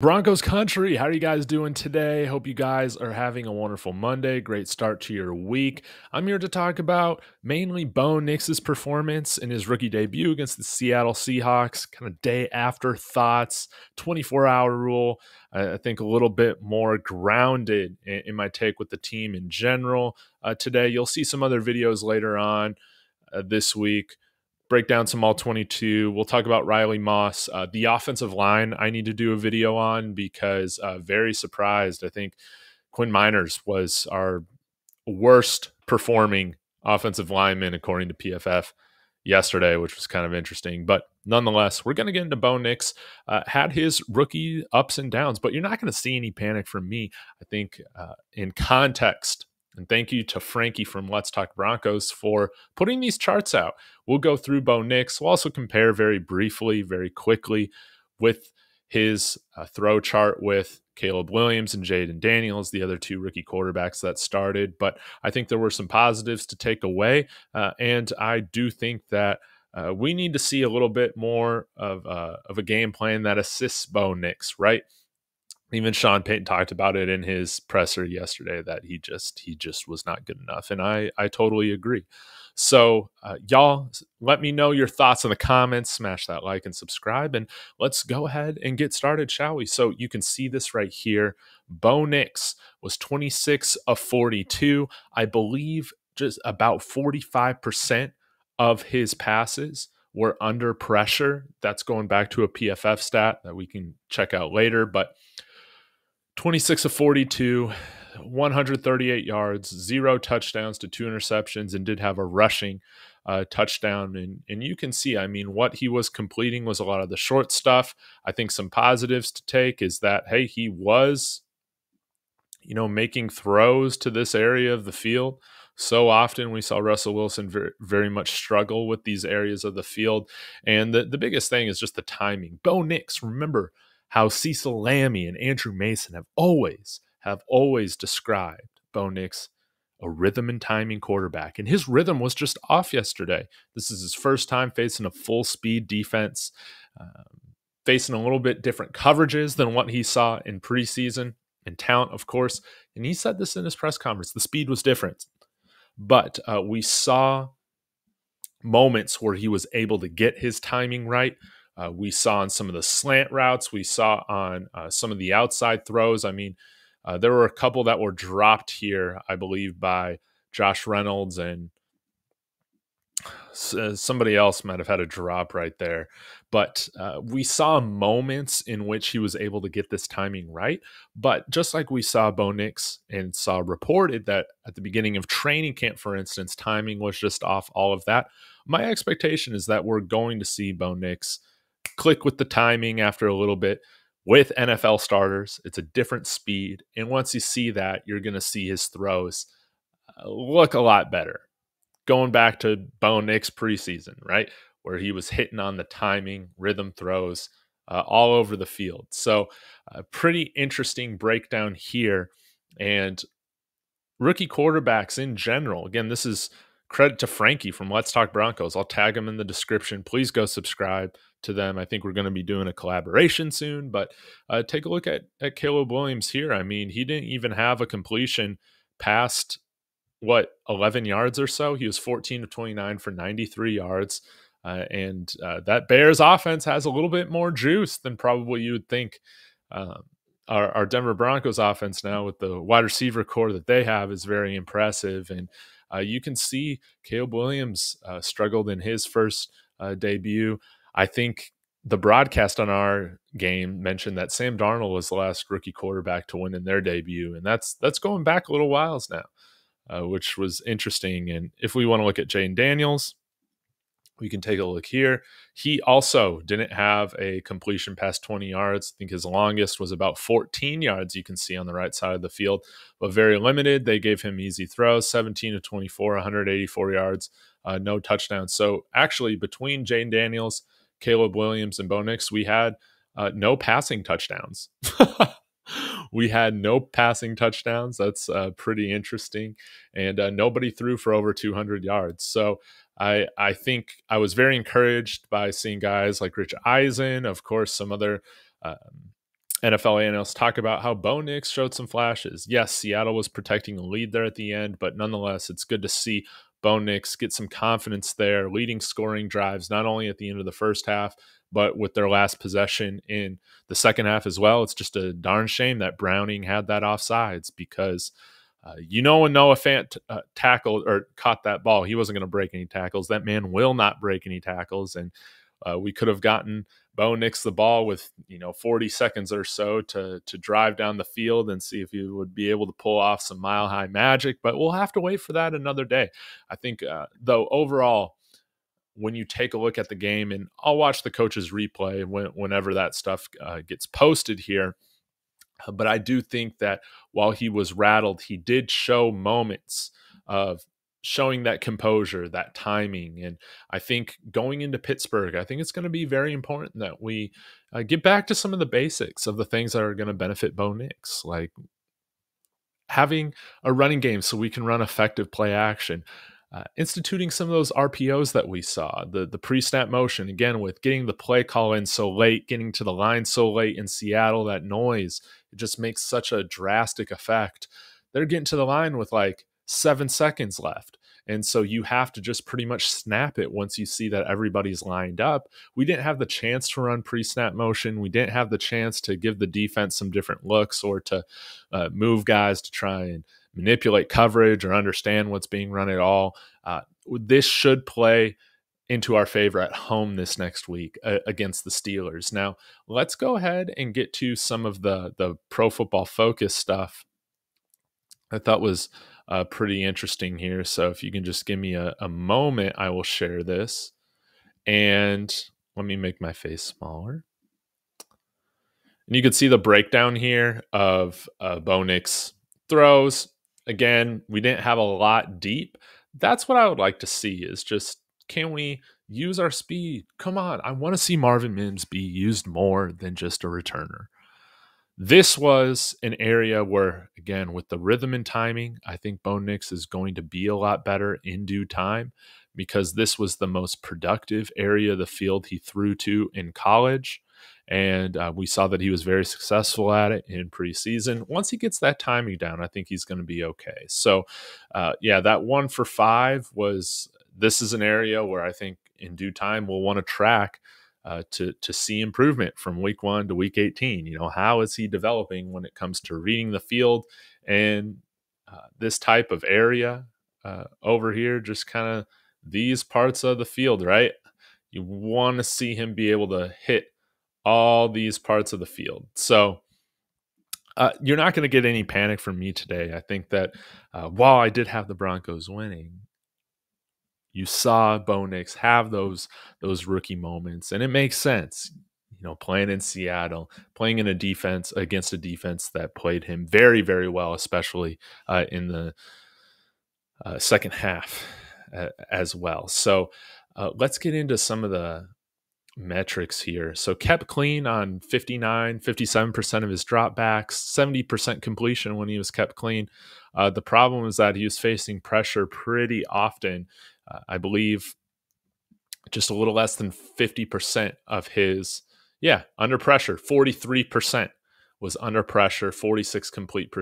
Broncos country, how are you guys doing today? Hope you guys are having a wonderful Monday. Great start to your week. I'm here to talk about mainly Bo Nix's performance in his rookie debut against the Seattle Seahawks, kind of day after thoughts, 24-hour rule. I think a little bit more grounded in my take with the team in general. Today, you'll see some other videos later on this week. Break down some all 22. We'll talk about Riley Moss. The offensive line I need to do a video on because very surprised. I think Quinn Miners was our worst performing offensive lineman according to PFF yesterday, which was kind of interesting. But nonetheless, we're going to get into Bo Nix. Had his rookie ups and downs, but you're not going to see any panic from me. I think in context, and thank you to Frankie from Let's Talk Broncos for putting these charts out. We'll go through Bo Nix. We'll also compare very briefly, very quickly with his throw chart with Caleb Williams and Jaden Daniels, the other two rookie quarterbacks that started. But I think there were some positives to take away. And I do think that we need to see a little bit more of a game plan that assists Bo Nix, right? Even Sean Payton talked about it in his presser yesterday that he just was not good enough. And I totally agree. So y'all let me know your thoughts in the comments, smash that like and subscribe, and let's go ahead and get started, shall we? So you can see this right here. Bo Nix was 26 of 42. I believe just about 45% of his passes were under pressure. That's going back to a PFF stat that we can check out later, but 26 of 42, 138 yards, 0 touchdowns to 2 interceptions, and did have a rushing touchdown. And you can see, I mean, what he was completing was a lot of the short stuff. I think some positives to take is that, hey, he was, making throws to this area of the field. So often we saw Russell Wilson very, very much struggle with these areas of the field. And the biggest thing is just the timing. Bo Nix, remember how Cecil Lammey and Andrew Mason have always described Bo Nix a rhythm and timing quarterback. And his rhythm was just off yesterday. This is his first time facing a full speed defense, facing a little bit different coverages than what he saw in preseason, and talent, of course. And he said this in his press conference. The speed was different. But we saw moments where he was able to get his timing right. We saw on some of the slant routes. We saw on some of the outside throws. I mean, there were a couple that were dropped here, I believe, by Josh Reynolds, and somebody else might have had a drop right there. But we saw moments in which he was able to get this timing right. But just like we saw Bo Nix and saw reported that at the beginning of training camp, for instance, timing was just off, all of that. My expectation is that we're going to see Bo Nix click with the timing after a little bit with NFL starters. It's a different speed. And once you see that, you're going to see his throws look a lot better. Going back to Bo Nix preseason, right? Where he was hitting on the timing, rhythm throws all over the field. So a pretty interesting breakdown here. And rookie quarterbacks in general, again, this is credit to Frankie from Let's Talk Broncos. I'll tag him in the description. Please go subscribe to them. I think we're going to be doing a collaboration soon, but take a look at Caleb Williams here. I mean, he didn't even have a completion past 11 yards or so. He was 14 of 29 for 93 yards. And that Bears offense has a little bit more juice than probably you would think. Our Denver Broncos offense now with the wide receiver core that they have is very impressive. And you can see Caleb Williams struggled in his first debut. I think the broadcast on our game mentioned that Sam Darnold was the last rookie quarterback to win in their debut. And that's going back a little whiles now, which was interesting. And if we want to look at Jaden Daniels, we can take a look here. He also didn't have a completion past 20 yards. I think his longest was about 14 yards, you can see on the right side of the field, but very limited. They gave him easy throws, 17 to 24, 184 yards, no touchdowns. So actually between Jaden Daniels, Caleb Williams, and Bo Nix, we had no passing touchdowns. We had no passing touchdowns. That's pretty interesting. And nobody threw for over 200 yards. So I think I was very encouraged by seeing guys like Rich Eisen, of course, some other NFL analysts talk about how Bo Nix showed some flashes. Yes, Seattle was protecting the lead there at the end, but nonetheless, it's good to see Bo Nix get some confidence there, leading scoring drives, not only at the end of the first half, but with their last possession in the second half as well. It's just a darn shame that Browning had that offsides because when Noah Fant tackled or caught that ball, he wasn't going to break any tackles. That man will not break any tackles. And we could have gotten Bo Nix the ball with 40 seconds or so to drive down the field and see if he would be able to pull off some mile high magic. But we'll have to wait for that another day. I think though overall, when you take a look at the game, and I'll watch the coach's replay whenever that stuff gets posted here. But I do think that while he was rattled, he did show moments of showing that composure, that timing. And I think going into Pittsburgh, I think it's going to be very important that we get back to some of the basics of the things that are going to benefit Bo Nix, like having a running game so we can run effective play action. Instituting some of those RPOs that we saw, the pre-snap motion, again, with getting the play call in so late, getting to the line so late in Seattle, that noise, it just makes such a drastic effect. They're getting to the line with like 7 seconds left. And so you have to just pretty much snap it once you see that everybody's lined up. We didn't have the chance to run pre-snap motion. We didn't have the chance to give the defense some different looks or to move guys to try and manipulate coverage or understand what's being run at all. This should play into our favor at home this next week against the Steelers. Now, let's go ahead and get to some of the Pro Football Focus stuff I thought was pretty interesting here. So if you can just give me a moment, I will share this. And let me make my face smaller. And you can see the breakdown here of Bo Nix throws. Again, we didn't have a lot deep. That's what I would like to see is just, can we use our speed? Come on. I want to see Marvin Mims be used more than just a returner. This was an area where, again, with the rhythm and timing, I think Bo Nix is going to be a lot better in due time because this was the most productive area of the field he threw to in college. And we saw that he was very successful at it in preseason. Once he gets that timing down, I think he's going to be okay. So, that 1 for 5 this is an area where I think in due time we'll want to track to see improvement from week 1 to week 18. How is he developing when it comes to reading the field and this type of area over here, just kind of these parts of the field, right? You want to see him be able to hit all these parts of the field. So you're not going to get any panic from me today. I think that while I did have the Broncos winning, you saw Bo Nix have those rookie moments, and it makes sense. Playing in Seattle, playing in a defense against a defense that played him very, very well, especially in the second half as well. So let's get into some of the metrics here. So kept clean on 57% of his dropbacks, 70% completion when he was kept clean. The problem is that he was facing pressure pretty often. I believe just a little less than 50% of his, under pressure, 43% was under pressure, 46 complete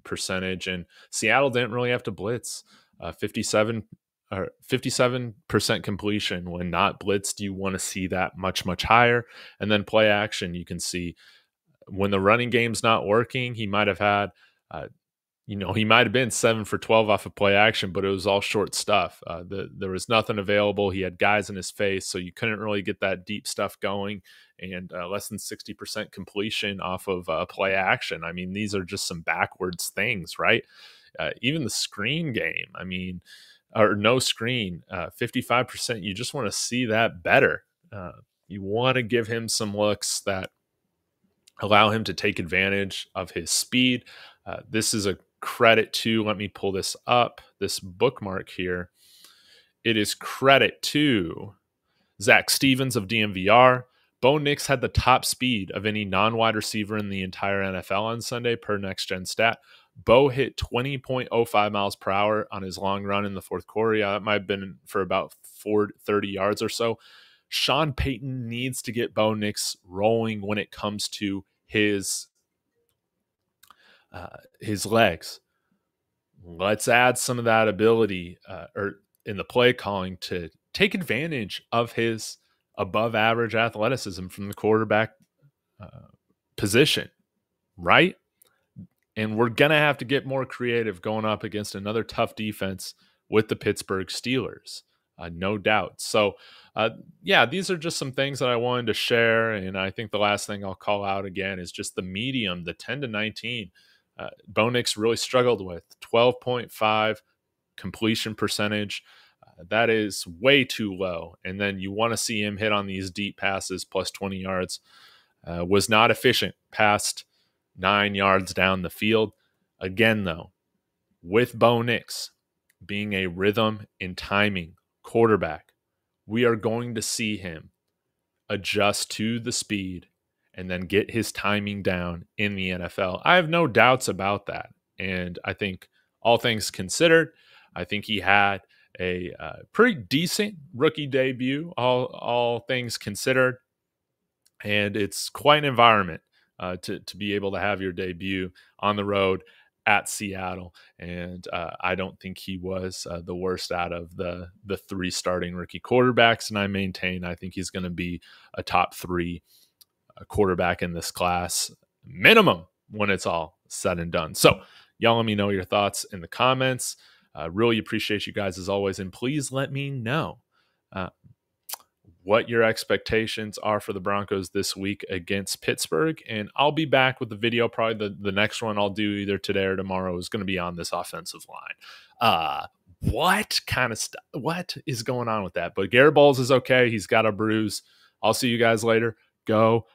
percentage. And Seattle didn't really have to blitz. 57% completion when not blitzed. You want to see that much, much higher. And then play action, you can see when the running game's not working, he might have had, he might have been 7 for 12 off of play action, but it was all short stuff. There was nothing available. He had guys in his face, so you couldn't really get that deep stuff going. And less than 60% completion off of play action. I mean, these are just some backwards things, right? Even the screen game, or no screen, 55%. You just want to see that better. You want to give him some looks that allow him to take advantage of his speed. This is a credit to, let me pull this up, this bookmark here. It is credit to Zach Stevens of DMVR. Bo Nix had the top speed of any non-wide receiver in the entire NFL on Sunday per Next Gen Stat. Bo hit 20.05 miles per hour on his long run in the fourth quarter. Yeah, that might have been for about 30 yards or so. Sean Payton needs to get Bo Nix rolling when it comes to his legs. Let's add some of that ability or in the play calling to take advantage of his above average athleticism from the quarterback position, right? And we're going to have to get more creative going up against another tough defense with the Pittsburgh Steelers, no doubt. So, yeah, these are just some things that I wanted to share. And I think the last thing I'll call out again is just the medium, the 10 to 19. Bo Nix really struggled with 12.5 completion percentage. That is way too low. And then you want to see him hit on these deep passes plus 20 yards. Was not efficient past 9 yards down the field. Again, though, with Bo Nix being a rhythm and timing quarterback, we are going to see him adjust to the speed and then get his timing down in the NFL. I have no doubts about that. And I think all things considered, I think he had a pretty decent rookie debut, all things considered. And it's quite an environment to be able to have your debut on the road at Seattle. And I don't think he was the worst out of the three starting rookie quarterbacks. And I think he's going to be a top 3 quarterback in this class, minimum, when it's all said and done. So y'all let me know your thoughts in the comments. Really appreciate you guys as always. And please let me know what your expectations are for the Broncos this week against Pittsburgh. And I'll be back with the video. Probably the next one I'll do either today or tomorrow is going to be on this offensive line. What kind of stuff? What is going on with that? But Garrett Bowles is okay. He's got a bruise. I'll see you guys later. Go